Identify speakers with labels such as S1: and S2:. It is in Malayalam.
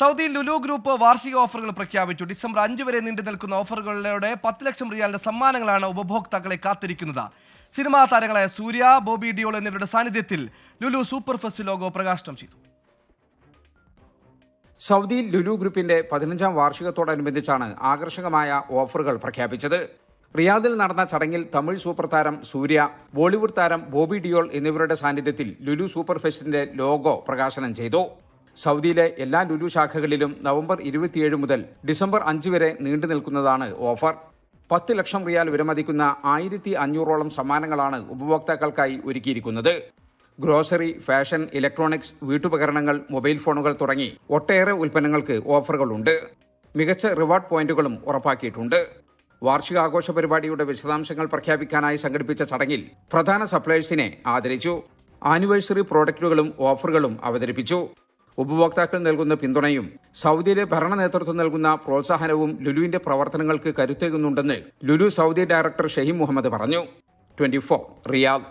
S1: സൗദിയിൽ ലുലു ഗ്രൂപ്പ് വാർഷിക ഓഫറുകൾ പ്രഖ്യാപിച്ചു. ഡിസംബർ 5 വരെ നീണ്ടു നിൽക്കുന്ന ഓഫറുകളിലൂടെ 10 ലക്ഷം റിയാലിന്റെ സമ്മാനങ്ങളാണ് ഉപഭോക്താക്കളെ കാത്തിരിക്കുന്നത്. സിനിമാ താരങ്ങളായ സൂര്യ, ബോബി ഡിയോൾ എന്നിവരുടെ സാന്നിധ്യത്തിൽ ലുലു സൂപ്പർ ഫെസ്റ്റ് ലോഗോ പ്രകാശനം ചെയ്തു.
S2: സൗദിയിൽ ലുലു ഗ്രൂപ്പിന്റെ 15ാം വാർഷികത്തോടനുബന്ധിച്ചാണ് ആകർഷകമായ ഓഫറുകൾ പ്രഖ്യാപിച്ചത്. റിയാദിൽ നടന്ന ചടങ്ങിൽ തമിഴ് സൂപ്പർ താരം സൂര്യ, ബോളിവുഡ് താരം ബോബി ഡിയോൾ എന്നിവരുടെ സാന്നിധ്യത്തിൽ ലുലു സൂപ്പർ ഫെസ്റ്റിന്റെ ലോഗോ പ്രകാശനം ചെയ്തു. സൗദിയിലെ എല്ലാ ലുലു ശാഖകളിലും നവംബർ 27 മുതൽ ഡിസംബർ 5 വരെ നീണ്ടു നിൽക്കുന്നതാണ് ഓഫർ. 10 ലക്ഷം റിയാൽ വിലമതിക്കുന്ന 1500ഓളം സമ്മാനങ്ങളാണ് ഉപഭോക്താക്കൾക്കായി ഒരുക്കിയിരിക്കുന്നത്. ഗ്രോസറി, ഫാഷൻ, ഇലക്ട്രോണിക്സ്, വീട്ടുപകരണങ്ങൾ, മൊബൈൽ ഫോണുകൾ തുടങ്ങി ഒട്ടേറെ ഉൽപ്പന്നങ്ങൾക്ക് ഓഫറുകളുണ്ട്. മികച്ച റിവാർഡ് പോയിന്റുകളും ഉറപ്പാക്കിയിട്ടുണ്ട്. വാർഷികാഘോഷ പരിപാടിയുടെ വിശദാംശങ്ങൾ പ്രഖ്യാപിക്കാനായി സംഘടിപ്പിച്ച ചടങ്ങിൽ പ്രധാന സപ്ലയേഴ്സിനെ ആദരിച്ചു. ആനിവേഴ്സറി പ്രോഡക്റ്റുകളും ഓഫറുകളും അവതരിപ്പിച്ചു. ഉപഭോക്താക്കൾ നൽകുന്ന പിന്തുണയും സൗദിയിലെ ഭരണ നേതൃത്വം നൽകുന്ന പ്രോത്സാഹനവും ലുലുവിന്റെ പ്രവർത്തനങ്ങൾക്ക് കരുത്തേകുന്നുണ്ടെന്ന് ലുലു സൗദി ഡയറക്ടർ ഷഹീം മുഹമ്മദ് പറഞ്ഞു. 24 റിയാദ്.